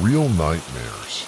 Real nightmares.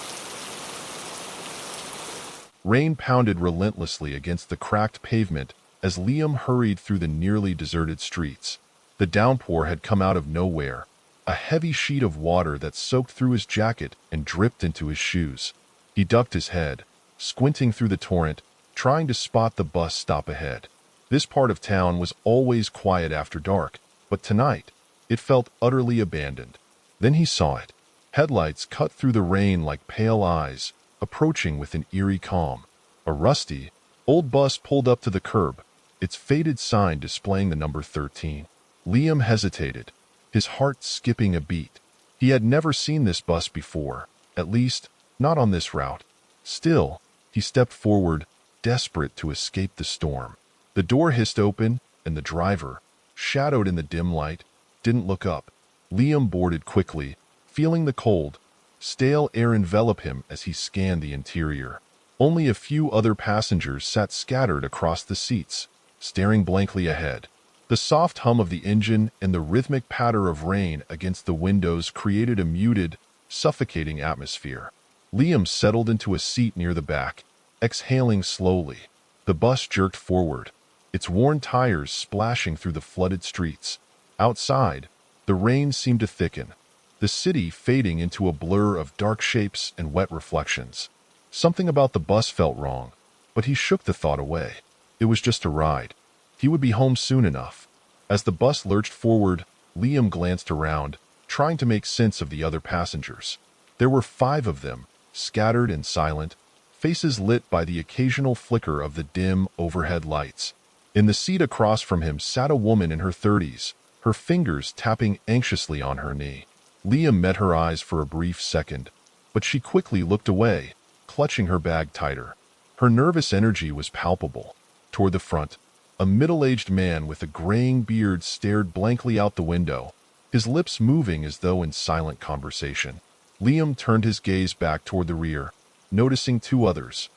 Rain pounded relentlessly against the cracked pavement as Liam hurried through the nearly deserted streets. The downpour had come out of nowhere, a heavy sheet of water that soaked through his jacket and dripped into his shoes. He ducked his head, squinting through the torrent, trying to spot the bus stop ahead. This part of town was always quiet after dark, but tonight, it felt utterly abandoned. Then he saw it. Headlights cut through the rain like pale eyes, approaching with an eerie calm. A rusty, old bus pulled up to the curb, its faded sign displaying the number 13. Liam hesitated, his heart skipping a beat. He had never seen this bus before, at least, not on this route. Still, he stepped forward, desperate to escape the storm. The door hissed open, and the driver, shadowed in the dim light, didn't look up. Liam boarded quickly, feeling the cold, stale air envelop him as he scanned the interior. Only a few other passengers sat scattered across the seats, staring blankly ahead. The soft hum of the engine and the rhythmic patter of rain against the windows created a muted, suffocating atmosphere. Liam settled into a seat near the back, exhaling slowly. The bus jerked forward, its worn tires splashing through the flooded streets. Outside, the rain seemed to thicken, the city fading into a blur of dark shapes and wet reflections. Something about the bus felt wrong, but he shook the thought away. It was just a ride. He would be home soon enough. As the bus lurched forward, Liam glanced around, trying to make sense of the other passengers. There were 5 of them, scattered and silent, faces lit by the occasional flicker of the dim overhead lights. In the seat across from him sat a woman in her 30s, her fingers tapping anxiously on her knee. Liam met her eyes for a brief second, but she quickly looked away, clutching her bag tighter. Her nervous energy was palpable. Toward the front, a middle-aged man with a graying beard stared blankly out the window, his lips moving as though in silent conversation. Liam turned his gaze back toward the rear, noticing 2 others,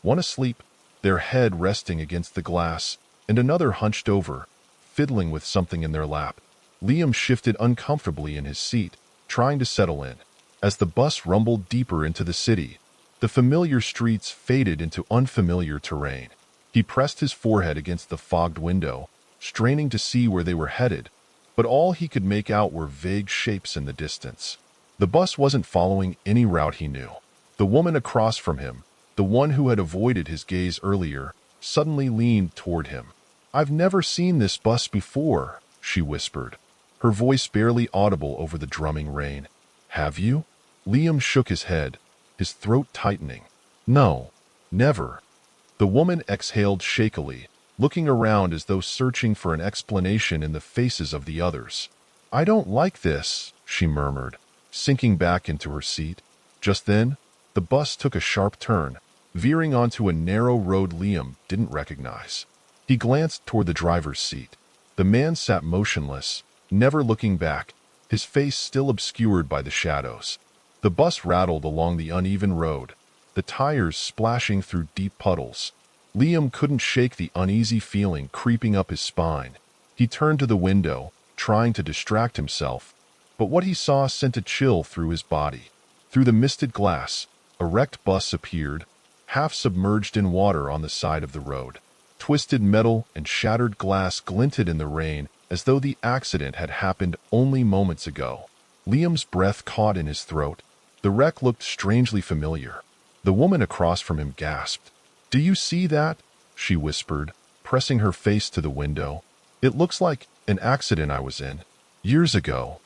one asleep, their head resting against the glass, and another hunched over, fiddling with something in their lap. Liam shifted uncomfortably in his seat, trying to settle in. As the bus rumbled deeper into the city, the familiar streets faded into unfamiliar terrain. He pressed his forehead against the fogged window, straining to see where they were headed, but all he could make out were vague shapes in the distance. The bus wasn't following any route he knew. The woman across from him, the one who had avoided his gaze earlier, suddenly leaned toward him. "I've never seen this bus before," she whispered, her voice barely audible over the drumming rain. "Have you?" Liam shook his head, his throat tightening. "No, never." The woman exhaled shakily, looking around as though searching for an explanation in the faces of the others. "I don't like this," she murmured, sinking back into her seat. Just then, the bus took a sharp turn, veering onto a narrow road Liam didn't recognize. He glanced toward the driver's seat. The man sat motionless, never looking back, his face still obscured by the shadows. The bus rattled along the uneven road, the tires splashing through deep puddles. Liam couldn't shake the uneasy feeling creeping up his spine. He turned to the window, trying to distract himself, but what he saw sent a chill through his body. Through the misted glass, a wrecked bus appeared, half submerged in water on the side of the road. Twisted metal and shattered glass glinted in the rain as though the accident had happened only moments ago. Liam's breath caught in his throat. The wreck looked strangely familiar. The woman across from him gasped. "Do you see that?" she whispered, pressing her face to the window. "It looks like an accident I was in, years ago."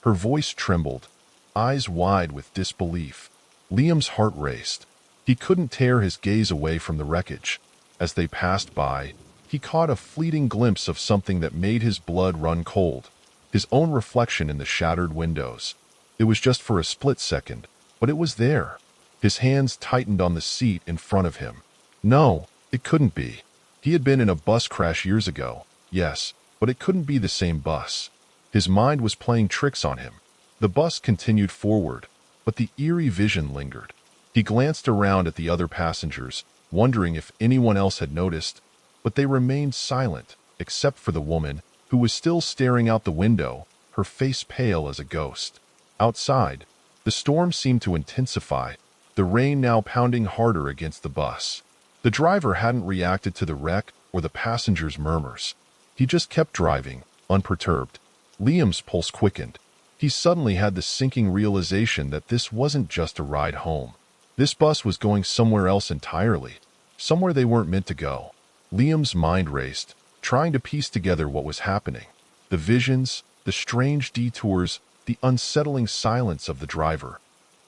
Her voice trembled, eyes wide with disbelief. Liam's heart raced. He couldn't tear his gaze away from the wreckage. As they passed by, he caught a fleeting glimpse of something that made his blood run cold. His own reflection in the shattered windows. It was just for a split second, but it was there. His hands tightened on the seat in front of him. No, it couldn't be. He had been in a bus crash years ago, yes, but it couldn't be the same bus. His mind was playing tricks on him. The bus continued forward, but the eerie vision lingered. He glanced around at the other passengers, wondering if anyone else had noticed, but they remained silent, except for the woman, who was still staring out the window, her face pale as a ghost. Outside, The storm seemed to intensify, the rain now pounding harder against the bus. The driver hadn't reacted to the wreck or the passengers' murmurs. He just kept driving, unperturbed. Liam's pulse quickened. He suddenly had the sinking realization that this wasn't just a ride home. This bus was going somewhere else entirely, somewhere they weren't meant to go. Liam's mind raced, trying to piece together what was happening. The visions, the strange detours, the unsettling silence of the driver.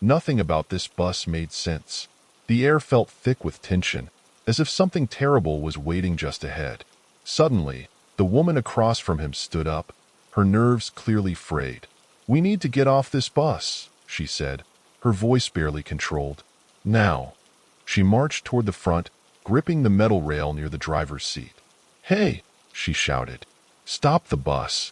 Nothing about this bus made sense. The air felt thick with tension, as if something terrible was waiting just ahead. Suddenly, the woman across from him stood up, her nerves clearly frayed. "We need to get off this bus," she said, her voice barely controlled. "Now." She marched toward the front, gripping the metal rail near the driver's seat. "Hey!" she shouted. "Stop the bus."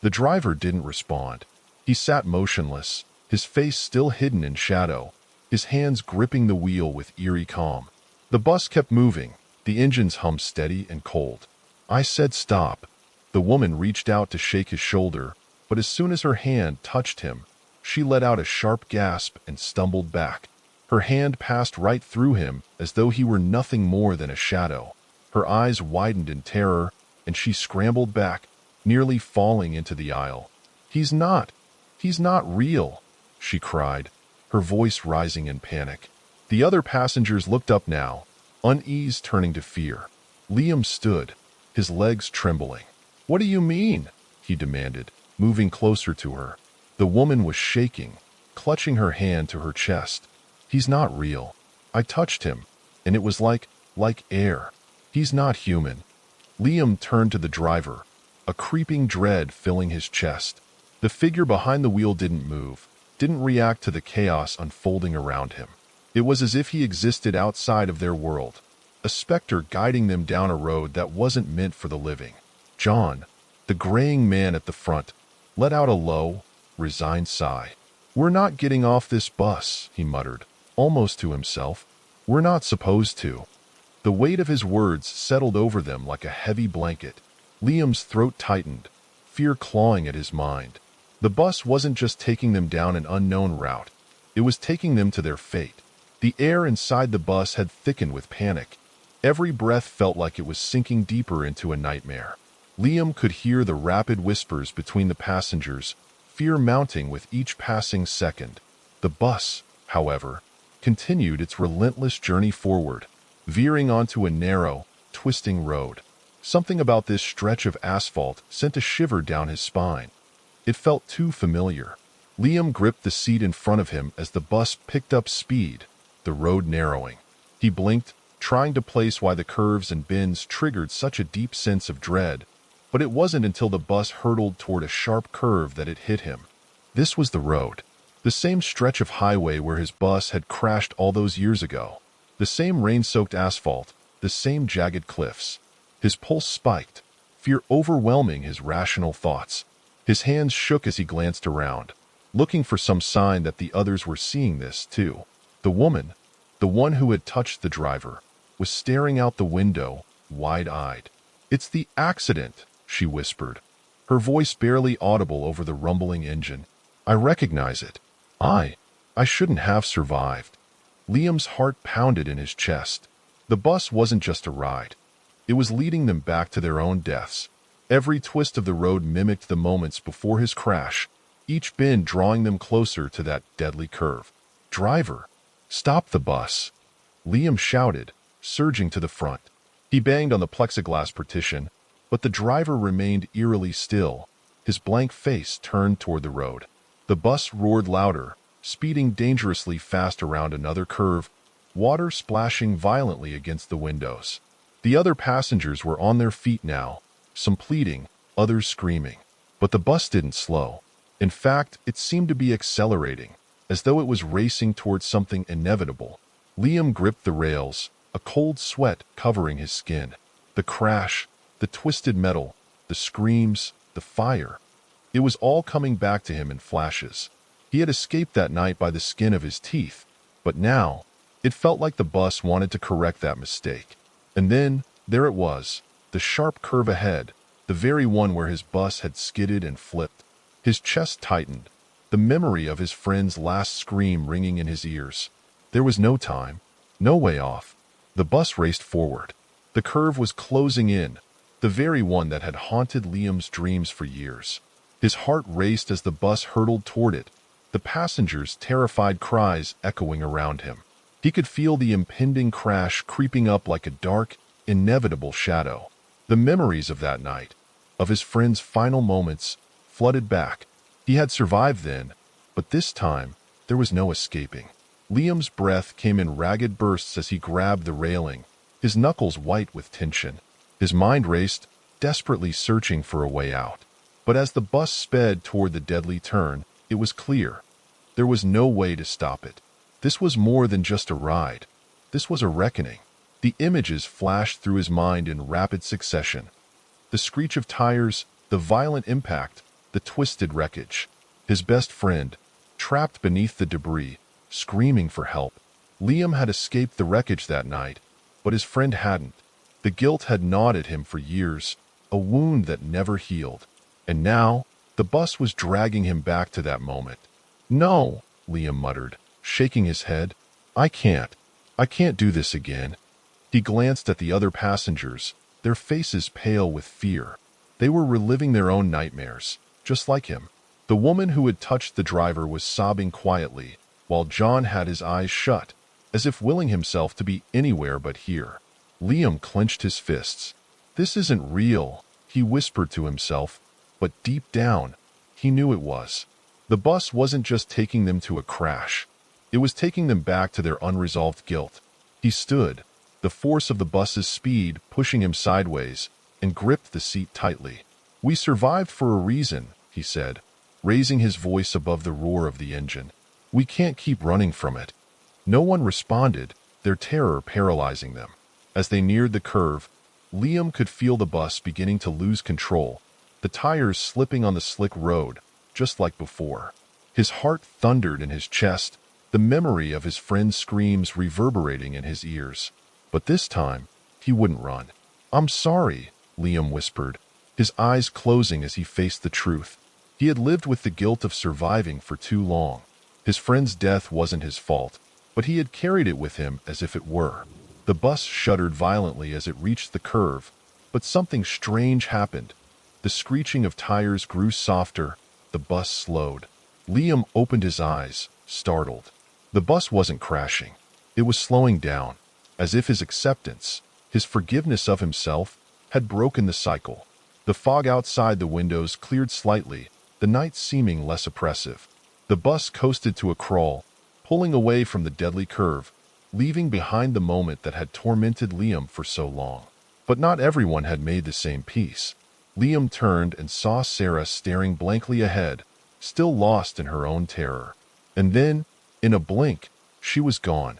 The driver didn't respond. He sat motionless, his face still hidden in shadow, his hands gripping the wheel with eerie calm. The bus kept moving, the engines hummed steady and cold. "I said stop." The woman reached out to shake his shoulder, but as soon as her hand touched him, she let out a sharp gasp and stumbled back. Her hand passed right through him as though he were nothing more than a shadow. Her eyes widened in terror, and she scrambled back, nearly falling into the aisle. He's not real," she cried, her voice rising in panic. The other passengers looked up now, unease turning to fear. Liam stood, his legs trembling. "What do you mean?" he demanded, moving closer to her. The woman was shaking, clutching her hand to her chest. "He's not real. I touched him, and it was like air. He's not human." Liam turned to the driver, a creeping dread filling his chest. The figure behind the wheel didn't move, didn't react to the chaos unfolding around him. It was as if he existed outside of their world, a specter guiding them down a road that wasn't meant for the living. John, the graying man at the front, let out a low, resigned sigh. "We're not getting off this bus," he muttered, almost to himself. "We're not supposed to." The weight of his words settled over them like a heavy blanket. Liam's throat tightened, fear clawing at his mind. The bus wasn't just taking them down an unknown route. It was taking them to their fate. The air inside the bus had thickened with panic. Every breath felt like it was sinking deeper into a nightmare. Liam could hear the rapid whispers between the passengers, fear mounting with each passing second. The bus, however, continued its relentless journey forward, veering onto a narrow, twisting road. Something about this stretch of asphalt sent a shiver down his spine. It felt too familiar. Liam gripped the seat in front of him as the bus picked up speed, the road narrowing. He blinked, trying to place why the curves and bends triggered such a deep sense of dread, but it wasn't until the bus hurtled toward a sharp curve that it hit him. This was the road. The same stretch of highway where his bus had crashed all those years ago. The same rain-soaked asphalt, the same jagged cliffs. His pulse spiked, fear overwhelming his rational thoughts. His hands shook as he glanced around, looking for some sign that the others were seeing this too. The woman, the one who had touched the driver, was staring out the window, wide-eyed. "It's the accident," she whispered, her voice barely audible over the rumbling engine. "I recognize it. I shouldn't have survived." Liam's heart pounded in his chest. The bus wasn't just a ride. It was leading them back to their own deaths. Every twist of the road mimicked the moments before his crash, each bend drawing them closer to that deadly curve. "Driver, stop the bus!" Liam shouted, surging to the front. He banged on the plexiglass partition, but the driver remained eerily still, his blank face turned toward the road. The bus roared louder, speeding dangerously fast around another curve, water splashing violently against the windows. The other passengers were on their feet now, some pleading, others screaming. But the bus didn't slow. In fact, it seemed to be accelerating, as though it was racing towards something inevitable. Liam gripped the rails, a cold sweat covering his skin. The crash, the twisted metal, the screams, the fire. It was all coming back to him in flashes. He had escaped that night by the skin of his teeth, but now, it felt like the bus wanted to correct that mistake. And then, there it was, the sharp curve ahead, the very one where his bus had skidded and flipped. His chest tightened, the memory of his friend's last scream ringing in his ears. There was no time, no way off. The bus raced forward. The curve was closing in, the very one that had haunted Liam's dreams for years. His heart raced as the bus hurtled toward it, the passengers' terrified cries echoing around him. He could feel the impending crash creeping up like a dark, inevitable shadow. The memories of that night, of his friend's final moments, flooded back. He had survived then, but this time, there was no escaping. Liam's breath came in ragged bursts as he grabbed the railing, his knuckles white with tension. His mind raced, desperately searching for a way out. But as the bus sped toward the deadly turn, it was clear. There was no way to stop it. This was more than just a ride. This was a reckoning. The images flashed through his mind in rapid succession. The screech of tires, the violent impact, the twisted wreckage. His best friend, trapped beneath the debris, screaming for help. Liam had escaped the wreckage that night, but his friend hadn't. The guilt had gnawed at him for years, a wound that never healed. And now, the bus was dragging him back to that moment. "No," Liam muttered, shaking his head. I can't do this again." He glanced at the other passengers, their faces pale with fear. They were reliving their own nightmares, just like him. The woman who had touched the driver was sobbing quietly, while John had his eyes shut, as if willing himself to be anywhere but here. Liam clenched his fists. "This isn't real," he whispered to himself, but deep down, he knew it was. The bus wasn't just taking them to a crash. It was taking them back to their unresolved guilt. He stood, the force of the bus's speed pushing him sideways, and gripped the seat tightly. "We survived for a reason," he said, raising his voice above the roar of the engine. "We can't keep running from it." No one responded, their terror paralyzing them. As they neared the curve, Liam could feel the bus beginning to lose control, the tires slipping on the slick road, just like before. His heart thundered in his chest, the memory of his friend's screams reverberating in his ears. But this time, he wouldn't run. "I'm sorry," Liam whispered, his eyes closing as he faced the truth. He had lived with the guilt of surviving for too long. His friend's death wasn't his fault, but he had carried it with him as if it were. The bus shuddered violently as it reached the curve, but something strange happened. The screeching of tires grew softer, the bus slowed. Liam opened his eyes, startled. The bus wasn't crashing. It was slowing down, as if his acceptance, his forgiveness of himself, had broken the cycle. The fog outside the windows cleared slightly, the night seeming less oppressive. The bus coasted to a crawl, pulling away from the deadly curve, leaving behind the moment that had tormented Liam for so long. But not everyone had made the same peace. Liam turned and saw Sarah staring blankly ahead, still lost in her own terror. And then, in a blink, she was gone,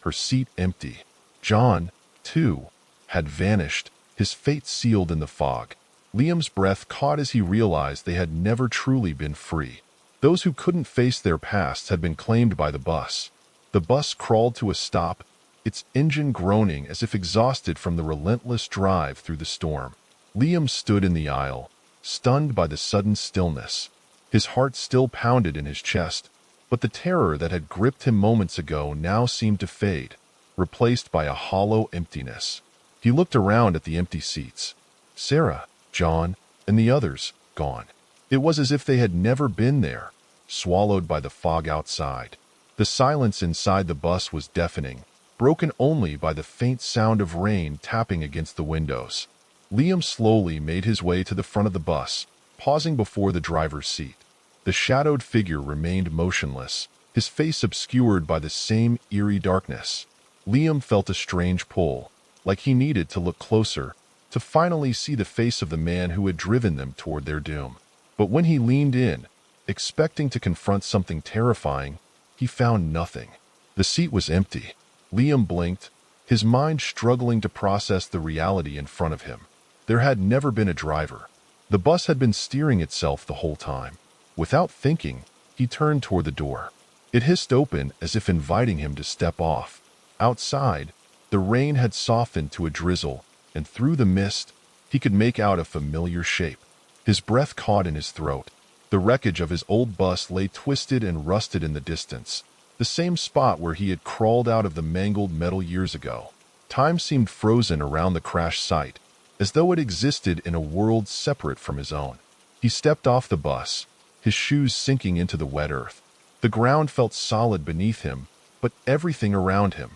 her seat empty. John, too, had vanished, his fate sealed in the fog. Liam's breath caught as he realized they had never truly been free. Those who couldn't face their pasts had been claimed by the bus. The bus crawled to a stop, its engine groaning as if exhausted from the relentless drive through the storm. Liam stood in the aisle, stunned by the sudden stillness. His heart still pounded in his chest, but the terror that had gripped him moments ago now seemed to fade, replaced by a hollow emptiness. He looked around at the empty seats. Sarah, John, and the others, gone. It was as if they had never been there, swallowed by the fog outside. The silence inside the bus was deafening, broken only by the faint sound of rain tapping against the windows. Liam slowly made his way to the front of the bus, pausing before the driver's seat. The shadowed figure remained motionless, his face obscured by the same eerie darkness. Liam felt a strange pull, like he needed to look closer, to finally see the face of the man who had driven them toward their doom. But when he leaned in, expecting to confront something terrifying, he found nothing. The seat was empty. Liam blinked, his mind struggling to process the reality in front of him. There had never been a driver. The bus had been steering itself the whole time. Without thinking, he turned toward the door. It hissed open as if inviting him to step off. Outside, the rain had softened to a drizzle, and through the mist, he could make out a familiar shape. His breath caught in his throat. The wreckage of his old bus lay twisted and rusted in the distance, the same spot where he had crawled out of the mangled metal years ago. Time seemed frozen around the crash site, as though it existed in a world separate from his own. He stepped off the bus, his shoes sinking into the wet earth. The ground felt solid beneath him, but everything around him,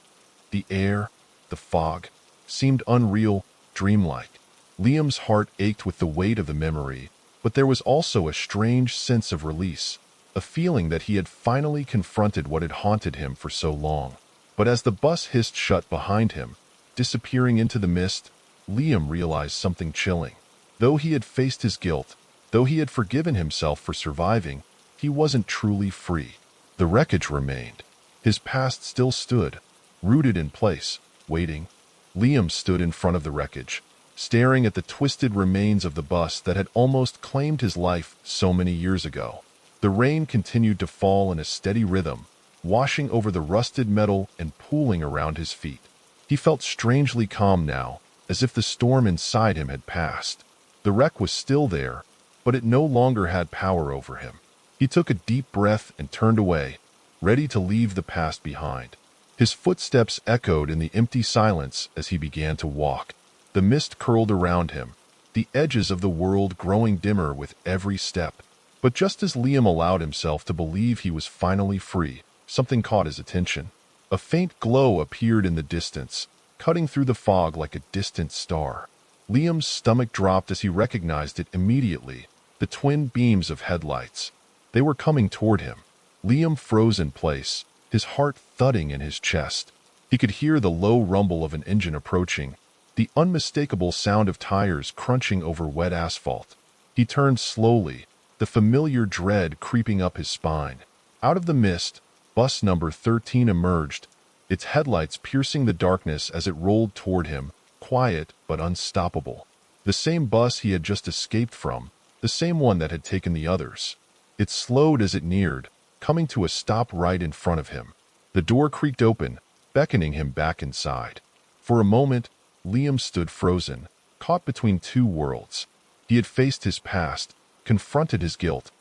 the air, the fog, seemed unreal, dreamlike. Liam's heart ached with the weight of the memory, but there was also a strange sense of release, a feeling that he had finally confronted what had haunted him for so long. But as the bus hissed shut behind him, disappearing into the mist, Liam realized something chilling. Though he had faced his guilt, though he had forgiven himself for surviving, he wasn't truly free. The wreckage remained. His past still stood, rooted in place, waiting. Liam stood in front of the wreckage, staring at the twisted remains of the bus that had almost claimed his life so many years ago. The rain continued to fall in a steady rhythm, washing over the rusted metal and pooling around his feet. He felt strangely calm now, as if the storm inside him had passed. The wreck was still there, but it no longer had power over him. He took a deep breath and turned away, ready to leave the past behind. His footsteps echoed in the empty silence as he began to walk. The mist curled around him, the edges of the world growing dimmer with every step. But just as Liam allowed himself to believe he was finally free, something caught his attention. A faint glow appeared in the distance, cutting through the fog like a distant star. Liam's stomach dropped as he recognized it immediately, the twin beams of headlights. They were coming toward him. Liam froze in place, his heart thudding in his chest. He could hear the low rumble of an engine approaching, the unmistakable sound of tires crunching over wet asphalt. He turned slowly, the familiar dread creeping up his spine. Out of the mist, bus number 13 emerged, its headlights piercing the darkness as it rolled toward him, quiet but unstoppable. The same bus he had just escaped from, the same one that had taken the others. It slowed as it neared, coming to a stop right in front of him. The door creaked open, beckoning him back inside. For a moment, Liam stood frozen, caught between two worlds. He had faced his past, confronted his guilt,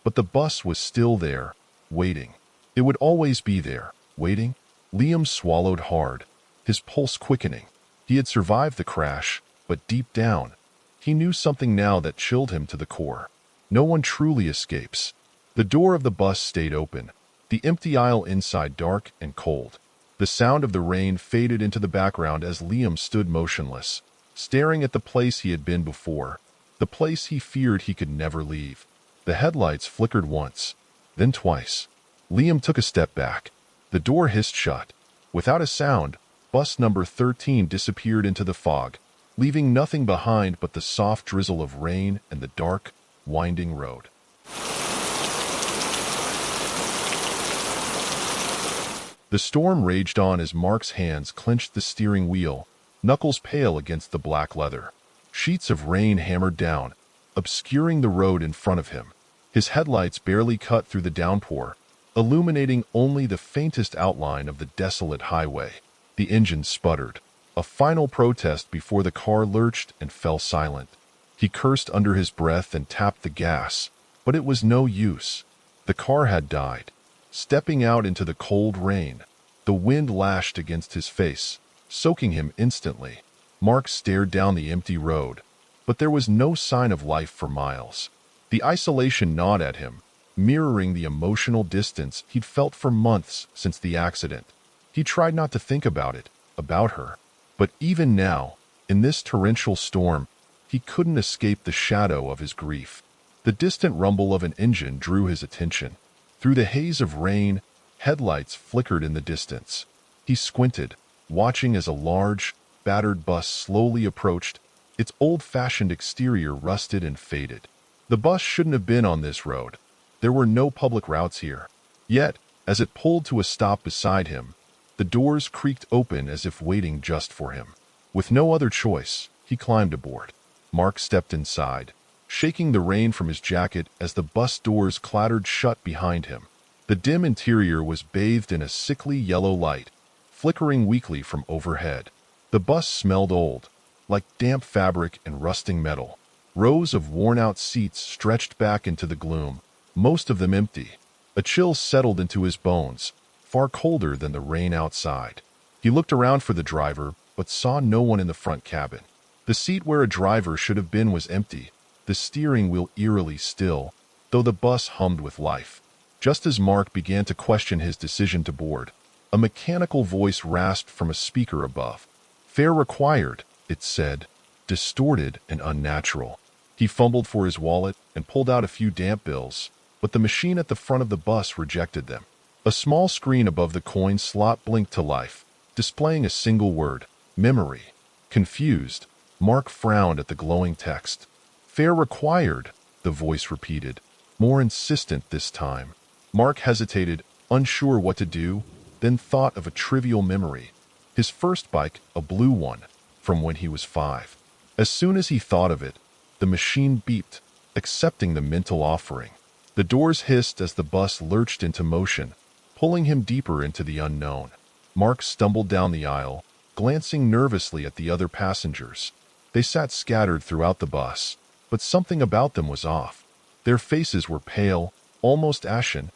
but the bus was still there, waiting. It would always be there, waiting. Liam swallowed hard, his pulse quickening. He had survived the crash, but deep down, he knew something now that chilled him to the core. No one truly escapes. The door of the bus stayed open, the empty aisle inside dark and cold. The sound of the rain faded into the background as Liam stood motionless, staring at the place he had been before, the place he feared he could never leave. The headlights flickered once, then twice. Liam took a step back. The door hissed shut. Without a sound, bus number 13 disappeared into the fog, leaving nothing behind but the soft drizzle of rain and the dark, winding road. The storm raged on as Mark's hands clenched the steering wheel, knuckles pale against the black leather. Sheets of rain hammered down, obscuring the road in front of him. His headlights barely cut through the downpour, illuminating only the faintest outline of the desolate highway. The engine sputtered, a final protest before the car lurched and fell silent. He cursed under his breath and tapped the gas, but it was no use. The car had died. Stepping out into the cold rain, the wind lashed against his face, soaking him instantly. Mark stared down the empty road, but there was no sign of life for miles. The isolation gnawed at him, mirroring the emotional distance he'd felt for months since the accident. He tried not to think about it, about her. But even now, in this torrential storm, he couldn't escape the shadow of his grief. The distant rumble of an engine drew his attention. Through the haze of rain, headlights flickered in the distance. He squinted, watching as a large, battered bus slowly approached, its old-fashioned exterior rusted and faded. The bus shouldn't have been on this road. There were no public routes here. Yet, as it pulled to a stop beside him, the doors creaked open as if waiting just for him. With no other choice, he climbed aboard. Mark stepped inside, shaking the rain from his jacket as the bus doors clattered shut behind him. The dim interior was bathed in a sickly yellow light, flickering weakly from overhead. The bus smelled old, like damp fabric and rusting metal. Rows of worn-out seats stretched back into the gloom, most of them empty. A chill settled into his bones, far colder than the rain outside. He looked around for the driver, but saw no one in the front cabin. The seat where a driver should have been was empty, the steering wheel eerily still, though the bus hummed with life. Just as Mark began to question his decision to board, a mechanical voice rasped from a speaker above. "Fare required," it said, distorted and unnatural. He fumbled for his wallet and pulled out a few damp bills, but the machine at the front of the bus rejected them. A small screen above the coin slot blinked to life, displaying a single word, memory. Confused, Mark frowned at the glowing text. "Fare required," the voice repeated, more insistent this time. Mark hesitated, unsure what to do, then thought of a trivial memory. His first bike, a blue one, from when he was 5. As soon as he thought of it, the machine beeped, accepting the mental offering. The doors hissed as the bus lurched into motion, pulling him deeper into the unknown. Mark stumbled down the aisle, glancing nervously at the other passengers. They sat scattered throughout the bus, but something about them was off. Their faces were pale, almost ashen,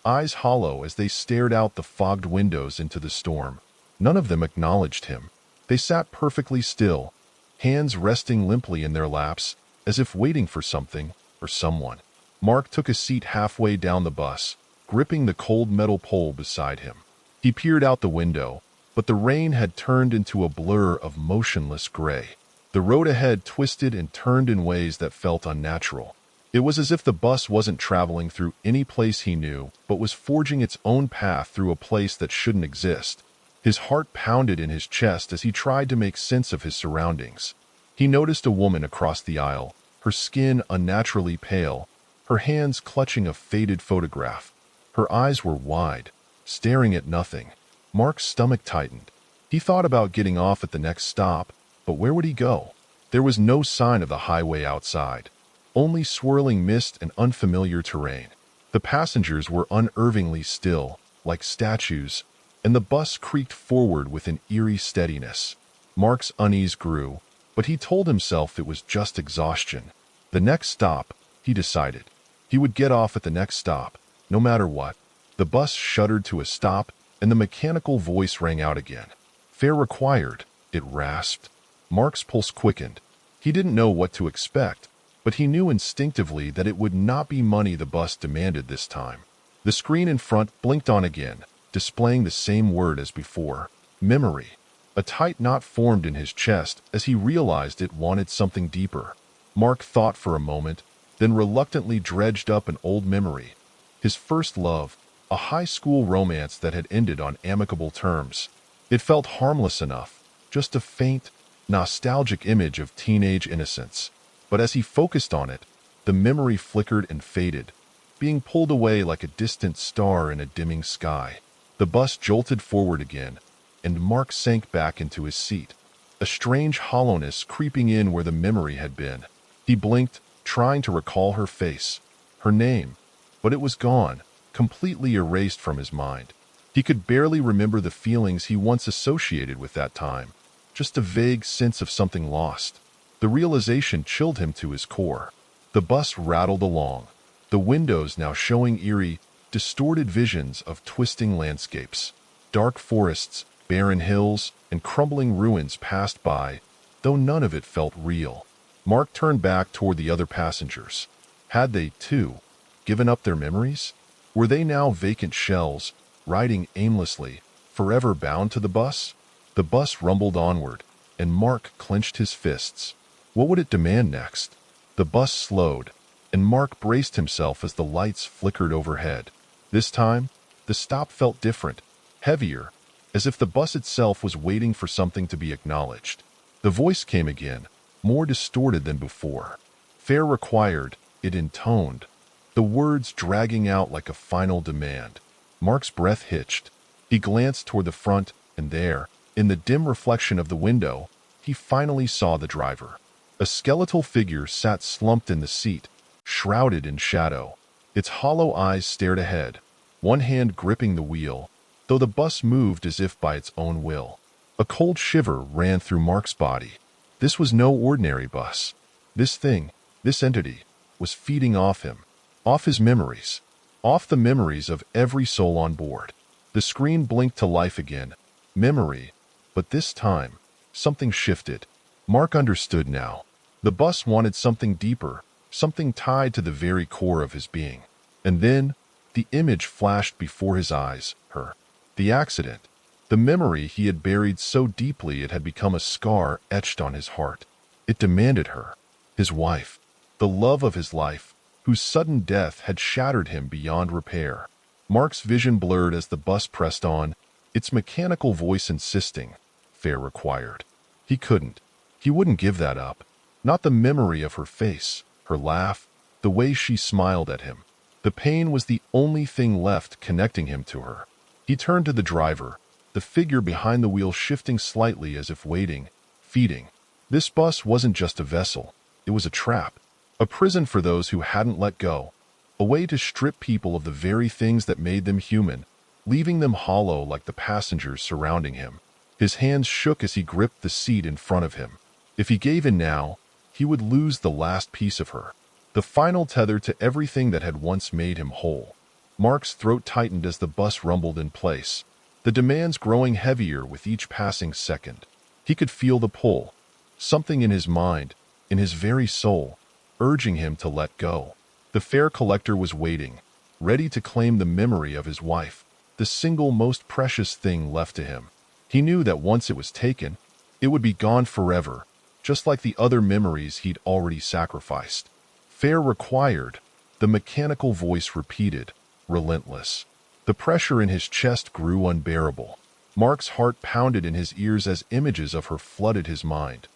eyes hollow as they stared out the fogged windows into the storm. None of them acknowledged him. They sat perfectly still, hands resting limply in their laps, as if waiting for something or someone. Mark took a seat halfway down the bus, gripping the cold metal pole beside him. He peered out the window, but the rain had turned into a blur of motionless gray. The road ahead twisted and turned in ways that felt unnatural. It was as if the bus wasn't traveling through any place he knew, but was forging its own path through a place that shouldn't exist. His heart pounded in his chest as he tried to make sense of his surroundings. He noticed a woman across the aisle, her skin unnaturally pale, her hands clutching a faded photograph. Her eyes were wide, staring at nothing. Mark's stomach tightened. He thought about getting off at the next stop, but where would he go? There was no sign of the highway outside, only swirling mist and unfamiliar terrain. The passengers were unnervingly still, like statues, and the bus creaked forward with an eerie steadiness. Mark's unease grew, but he told himself it was just exhaustion. The next stop, he decided. He would get off at the next stop, no matter what. The bus shuddered to a stop, and the mechanical voice rang out again. "Fare required," it rasped. Mark's pulse quickened. He didn't know what to expect, but he knew instinctively that it would not be money the bus demanded this time. The screen in front blinked on again, displaying the same word as before, memory. A tight knot formed in his chest as he realized it wanted something deeper. Mark thought for a moment, then reluctantly dredged up an old memory. His first love, a high school romance that had ended on amicable terms. It felt harmless enough, just a faint, nostalgic image of teenage innocence. But as he focused on it, the memory flickered and faded, being pulled away like a distant star in a dimming sky. The bus jolted forward again, and Mark sank back into his seat, a strange hollowness creeping in where the memory had been. He blinked, trying to recall her face, her name, but it was gone, completely erased from his mind. He could barely remember the feelings he once associated with that time, just a vague sense of something lost. The realization chilled him to his core. The bus rattled along, the windows now showing eerie, distorted visions of twisting landscapes. Dark forests, barren hills, and crumbling ruins passed by, though none of it felt real. Mark turned back toward the other passengers. Had they, too, given up their memories? Were they now vacant shells, riding aimlessly, forever bound to the bus? The bus rumbled onward, and Mark clenched his fists. What would it demand next? The bus slowed, and Mark braced himself as the lights flickered overhead. This time, the stop felt different, heavier, as if the bus itself was waiting for something to be acknowledged. The voice came again, more distorted than before. "Fare required," it intoned, the words dragging out like a final demand. Mark's breath hitched. He glanced toward the front, and there, in the dim reflection of the window, he finally saw the driver. A skeletal figure sat slumped in the seat, shrouded in shadow. Its hollow eyes stared ahead, one hand gripping the wheel, though the bus moved as if by its own will. A cold shiver ran through Mark's body. This was no ordinary bus. This thing, this entity, was feeding off him. Off his memories. Off the memories of every soul on board. The screen blinked to life again. Memory. But this time, something shifted. Mark understood now. The bus wanted something deeper, something tied to the very core of his being. And then, the image flashed before his eyes, her. The accident. The memory he had buried so deeply it had become a scar etched on his heart. It demanded her. His wife. The love of his life, whose sudden death had shattered him beyond repair. Mark's vision blurred as the bus pressed on, its mechanical voice insisting, fare required. He couldn't. He wouldn't give that up. Not the memory of her face, her laugh, the way she smiled at him. The pain was the only thing left connecting him to her. He turned to the driver, the figure behind the wheel shifting slightly as if waiting, feeding. This bus wasn't just a vessel. It was a trap. A prison for those who hadn't let go. A way to strip people of the very things that made them human, leaving them hollow like the passengers surrounding him. His hands shook as he gripped the seat in front of him. If he gave in now, he would lose the last piece of her. The final tether to everything that had once made him whole. Mark's throat tightened as the bus rumbled in place, the demands growing heavier with each passing second. He could feel the pull, something in his mind, in his very soul, urging him to let go. The fare collector was waiting, ready to claim the memory of his wife, the single most precious thing left to him. He knew that once it was taken, it would be gone forever, just like the other memories he'd already sacrificed. Fare required, the mechanical voice repeated, relentless. The pressure in his chest grew unbearable. Mark's heart pounded in his ears as images of her flooded his mind.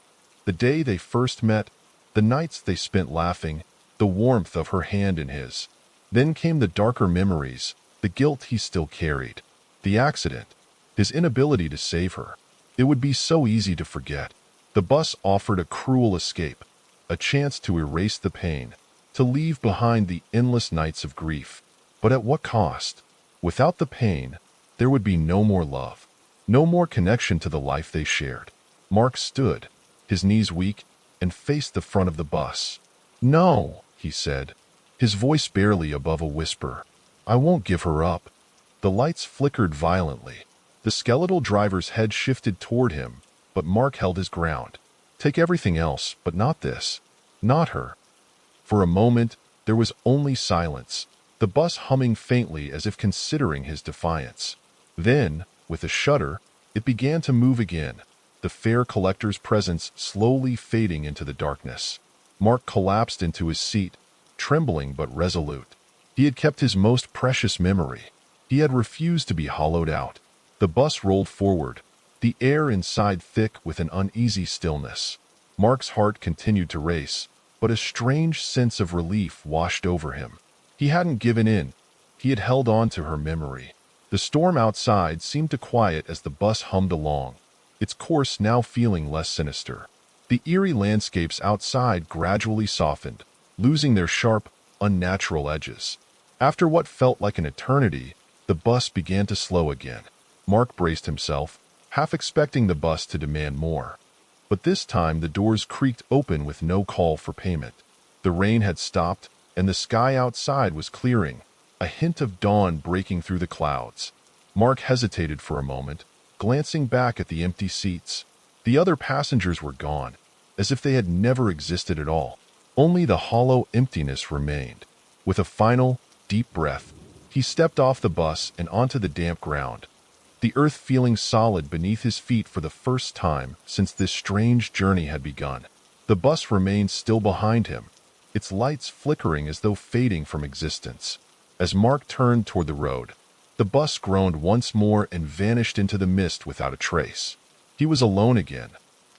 The day they first met, the nights they spent laughing, the warmth of her hand in his. Then came the darker memories, the guilt he still carried. The accident, his inability to save her. It would be so easy to forget. The bus offered a cruel escape, a chance to erase the pain, to leave behind the endless nights of grief. But at what cost? Without the pain, there would be no more love, no more connection to the life they shared. Mark stood, his knees weak, and faced the front of the bus. "No," he said, his voice barely above a whisper. "I won't give her up." The lights flickered violently. The skeletal driver's head shifted toward him, but Mark held his ground. Take everything else, but not this. Not her. For a moment, there was only silence, the bus humming faintly as if considering his defiance. Then, with a shudder, it began to move again, the fare collector's presence slowly fading into the darkness. Mark collapsed into his seat, trembling but resolute. He had kept his most precious memory. He had refused to be hollowed out. The bus rolled forward, the air inside thick with an uneasy stillness. Mark's heart continued to race, but a strange sense of relief washed over him. He hadn't given in. He had held on to her memory. The storm outside seemed to quiet as the bus hummed along, its course now feeling less sinister. The eerie landscapes outside gradually softened, losing their sharp, unnatural edges. After what felt like an eternity, the bus began to slow again. Mark braced himself, half expecting the bus to demand more. But this time the doors creaked open with no call for payment. The rain had stopped, and the sky outside was clearing, a hint of dawn breaking through the clouds. Mark hesitated for a moment, glancing back at the empty seats. The other passengers were gone, as if they had never existed at all. Only the hollow emptiness remained. With a final, deep breath, he stepped off the bus and onto the damp ground, the earth feeling solid beneath his feet for the first time since this strange journey had begun. The bus remained still behind him, its lights flickering as though fading from existence. As Mark turned toward the road, the bus groaned once more and vanished into the mist without a trace. He was alone again,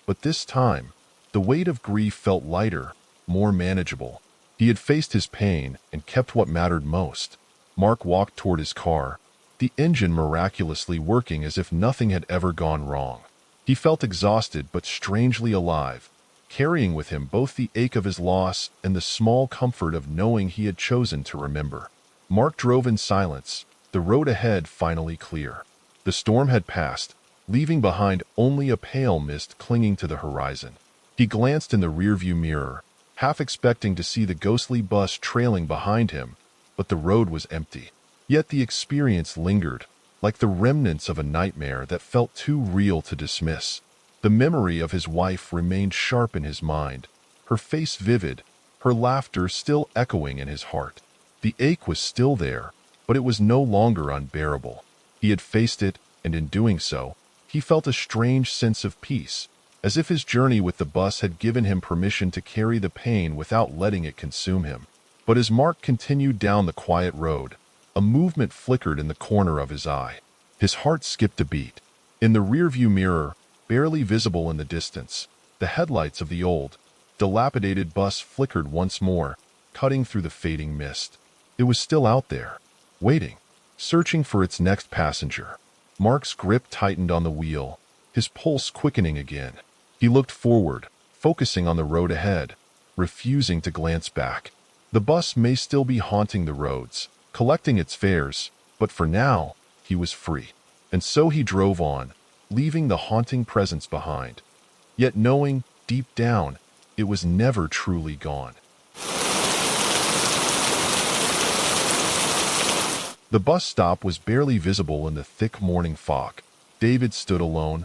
but this time, the weight of grief felt lighter, more manageable. He had faced his pain and kept what mattered most. Mark walked toward his car, the engine miraculously working as if nothing had ever gone wrong. He felt exhausted but strangely alive, carrying with him both the ache of his loss and the small comfort of knowing he had chosen to remember. Mark drove in silence, the road ahead finally clear. The storm had passed, leaving behind only a pale mist clinging to the horizon. He glanced in the rearview mirror, half expecting to see the ghostly bus trailing behind him, but the road was empty. Yet the experience lingered, like the remnants of a nightmare that felt too real to dismiss. The memory of his wife remained sharp in his mind, her face vivid, her laughter still echoing in his heart. The ache was still there, but it was no longer unbearable. He had faced it, and in doing so, he felt a strange sense of peace, as if his journey with the bus had given him permission to carry the pain without letting it consume him. But as Mark continued down the quiet road, a movement flickered in the corner of his eye. His heart skipped a beat. In the rearview mirror, barely visible in the distance, the headlights of the old, dilapidated bus flickered once more, cutting through the fading mist. It was still out there, waiting, searching for its next passenger. Mark's grip tightened on the wheel, his pulse quickening again. He looked forward, focusing on the road ahead, refusing to glance back. The bus may still be haunting the roads, collecting its fares, but for now, he was free. And so he drove on, leaving the haunting presence behind, yet knowing, deep down, it was never truly gone. The bus stop was barely visible in the thick morning fog. David stood alone,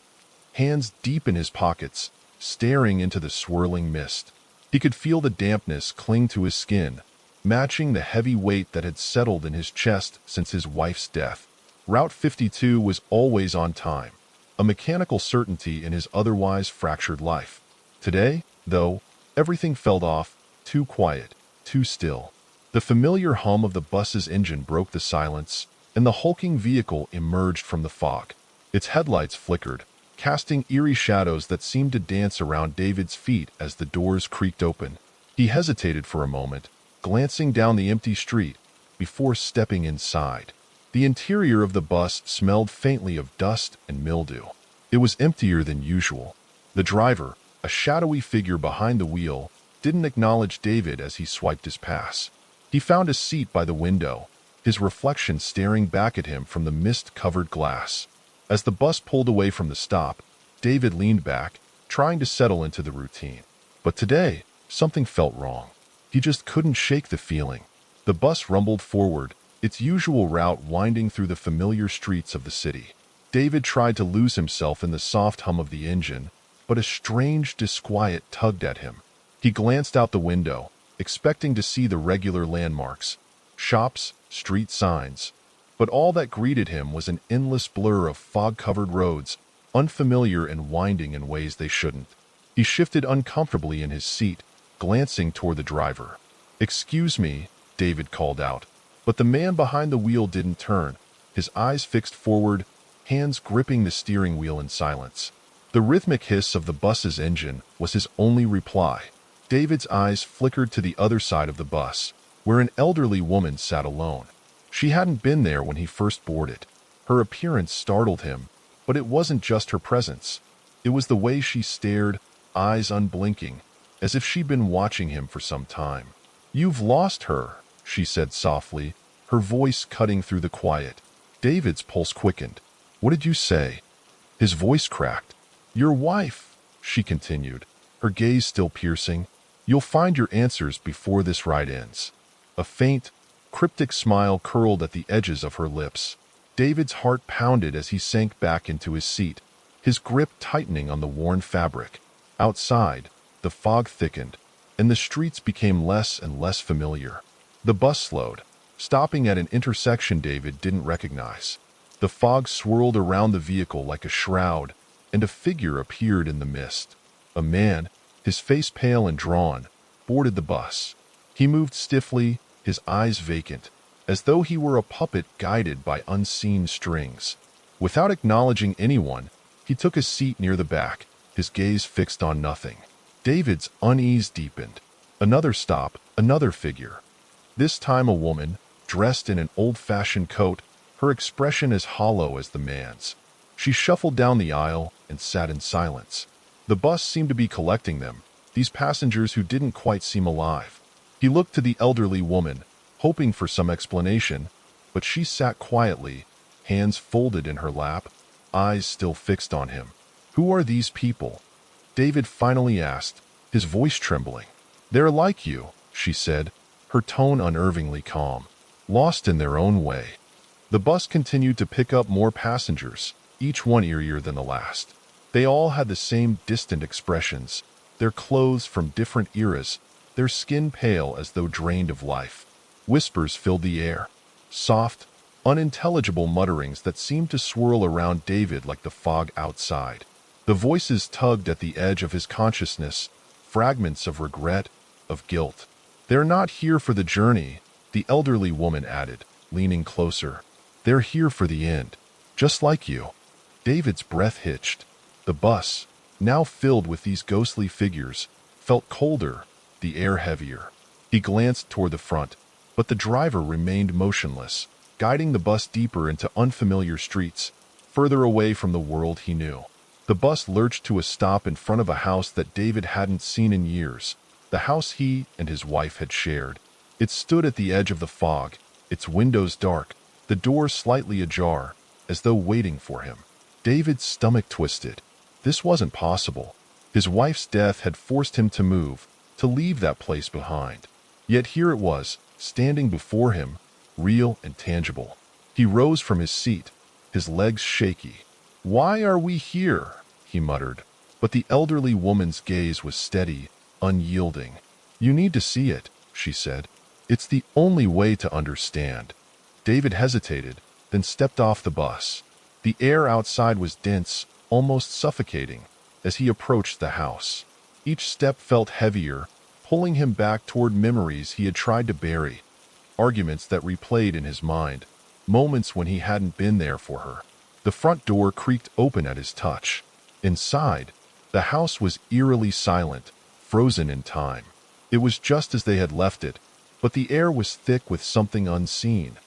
hands deep in his pockets, staring into the swirling mist. He could feel the dampness cling to his skin, matching the heavy weight that had settled in his chest since his wife's death. Route 52 was always on time, a mechanical certainty in his otherwise fractured life. Today, though, everything felt off, too quiet, too still. The familiar hum of the bus's engine broke the silence, and the hulking vehicle emerged from the fog. Its headlights flickered, casting eerie shadows that seemed to dance around David's feet as the doors creaked open. He hesitated for a moment, glancing down the empty street, before stepping inside. The interior of the bus smelled faintly of dust and mildew. It was emptier than usual. The driver, a shadowy figure behind the wheel, didn't acknowledge David as he swiped his pass. He found a seat by the window, his reflection staring back at him from the mist-covered glass. As the bus pulled away from the stop, David leaned back, trying to settle into the routine. But today, something felt wrong. He just couldn't shake the feeling. The bus rumbled forward, its usual route winding through the familiar streets of the city. David tried to lose himself in the soft hum of the engine, but a strange disquiet tugged at him. He glanced out the window, expecting to see the regular landmarks, shops, street signs. But all that greeted him was an endless blur of fog-covered roads, unfamiliar and winding in ways they shouldn't. He shifted uncomfortably in his seat, glancing toward the driver. "Excuse me," David called out. But the man behind the wheel didn't turn, his eyes fixed forward, hands gripping the steering wheel in silence. The rhythmic hiss of the bus's engine was his only reply. David's eyes flickered to the other side of the bus, where an elderly woman sat alone. She hadn't been there when he first boarded. Her appearance startled him, but it wasn't just her presence. It was the way she stared, eyes unblinking, as if she'd been watching him for some time. "You've lost her," she said softly, her voice cutting through the quiet. David's pulse quickened. "What did you say?" His voice cracked. "Your wife," she continued, her gaze still piercing. "You'll find your answers before this ride ends." A faint, cryptic smile curled at the edges of her lips. David's heart pounded as he sank back into his seat, his grip tightening on the worn fabric. Outside, the fog thickened, and the streets became less and less familiar. The bus slowed, stopping at an intersection David didn't recognize. The fog swirled around the vehicle like a shroud, and a figure appeared in the mist. A man, his face pale and drawn, boarded the bus. He moved stiffly, his eyes vacant, as though he were a puppet guided by unseen strings. Without acknowledging anyone, he took a seat near the back, his gaze fixed on nothing. David's unease deepened. Another stop, another figure. This time a woman, dressed in an old-fashioned coat, her expression as hollow as the man's. She shuffled down the aisle and sat in silence. The bus seemed to be collecting them, these passengers who didn't quite seem alive. He looked to the elderly woman, hoping for some explanation, but she sat quietly, hands folded in her lap, eyes still fixed on him. "Who are these people?" David finally asked, his voice trembling. "They're like you," she said, her tone unnervingly calm, "lost in their own way." The bus continued to pick up more passengers, each one eerier than the last. They all had the same distant expressions, their clothes from different eras, their skin pale as though drained of life. Whispers filled the air, soft, unintelligible mutterings that seemed to swirl around David like the fog outside. The voices tugged at the edge of his consciousness, fragments of regret, of guilt. "They're not here for the journey," the elderly woman added, leaning closer. "They're here for the end, just like you." David's breath hitched. The bus, now filled with these ghostly figures, felt colder, the air heavier. He glanced toward the front, but the driver remained motionless, guiding the bus deeper into unfamiliar streets, further away from the world he knew. The bus lurched to a stop in front of a house that David hadn't seen in years, the house he and his wife had shared. It stood at the edge of the fog, its windows dark, the door slightly ajar, as though waiting for him. David's stomach twisted. This wasn't possible. His wife's death had forced him to move, to leave that place behind. Yet here it was, standing before him, real and tangible. He rose from his seat, his legs shaky. "Why are we here?" he muttered. But the elderly woman's gaze was steady, unyielding. "You need to see it," she said. "It's the only way to understand." David hesitated, then stepped off the bus. The air outside was dense, almost suffocating, as he approached the house. Each step felt heavier, pulling him back toward memories he had tried to bury, arguments that replayed in his mind, moments when he hadn't been there for her. The front door creaked open at his touch. Inside, the house was eerily silent, frozen in time. It was just as they had left it, but the air was thick with something unseen,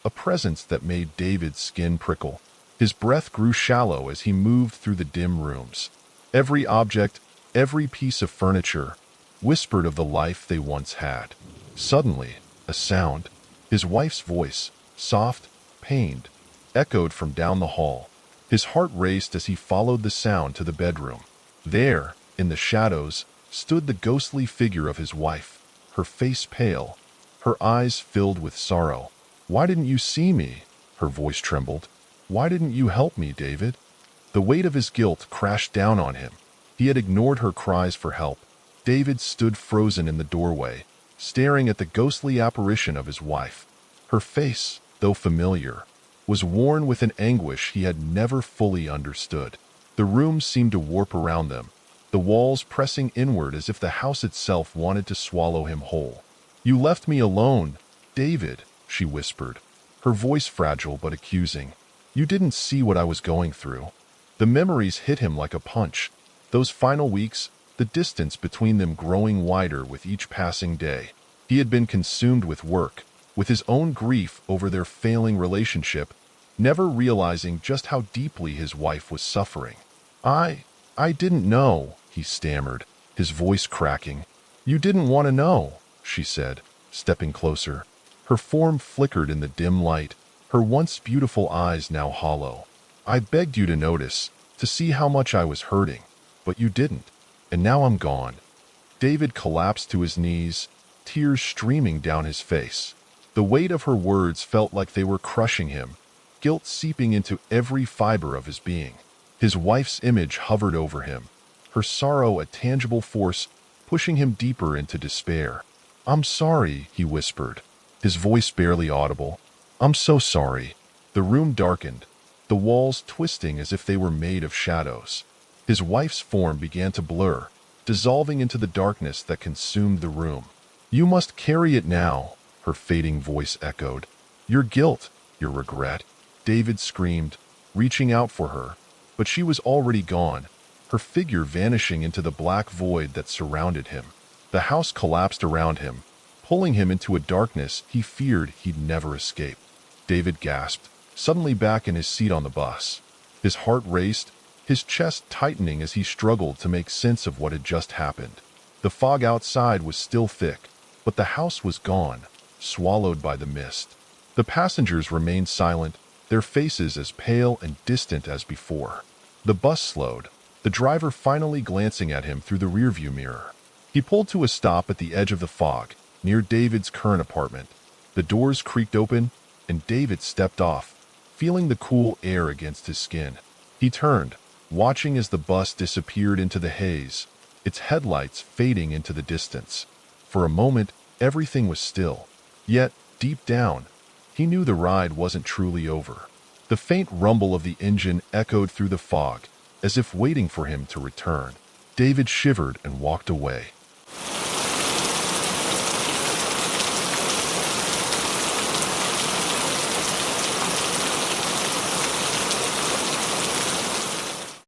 a presence that made David's skin prickle. His breath grew shallow as he moved through the dim rooms. Every object, every piece of furniture, whispered of the life they once had. Suddenly, a sound, his wife's voice, soft, pained, echoed from down the hall. His heart raced as he followed the sound to the bedroom. There, in the shadows, stood the ghostly figure of his wife, her face pale, her eyes filled with sorrow. "Why didn't you see me?" Her voice trembled. "Why didn't you help me, David?" The weight of his guilt crashed down on him. He had ignored her cries for help. David stood frozen in the doorway, staring at the ghostly apparition of his wife. Her face, though familiar, was worn with an anguish he had never fully understood. The room seemed to warp around them, the walls pressing inward as if the house itself wanted to swallow him whole. "You left me alone, David," she whispered, her voice fragile but accusing. "You didn't see what I was going through." The memories hit him like a punch. Those final weeks, the distance between them growing wider with each passing day. He had been consumed with work, with his own grief over their failing relationship, never realizing just how deeply his wife was suffering. I didn't know," he stammered, his voice cracking. "You didn't want to know," she said, stepping closer. Her form flickered in the dim light, her once beautiful eyes now hollow. "I begged you to notice, to see how much I was hurting, but you didn't, and now I'm gone." David collapsed to his knees, tears streaming down his face. The weight of her words felt like they were crushing him, guilt seeping into every fiber of his being. His wife's image hovered over him, her sorrow a tangible force pushing him deeper into despair. "I'm sorry," he whispered, his voice barely audible. "I'm so sorry." The room darkened, the walls twisting as if they were made of shadows. His wife's form began to blur, dissolving into the darkness that consumed the room. "You must carry it now," her fading voice echoed. "Your guilt, your regret." David screamed, reaching out for her, but she was already gone, her figure vanishing into the black void that surrounded him. The house collapsed around him, pulling him into a darkness he feared he'd never escape. David gasped, suddenly back in his seat on the bus. His heart raced, his chest tightening as he struggled to make sense of what had just happened. The fog outside was still thick, but the house was gone, swallowed by the mist. The passengers remained silent, their faces as pale and distant as before. The bus slowed, the driver finally glancing at him through the rearview mirror. He pulled to a stop at the edge of the fog, near David's current apartment. The doors creaked open, and David stepped off, feeling the cool air against his skin. He turned, watching as the bus disappeared into the haze, its headlights fading into the distance. For a moment, everything was still. Yet, deep down, he knew the ride wasn't truly over. The faint rumble of the engine echoed through the fog, as if waiting for him to return. David shivered and walked away.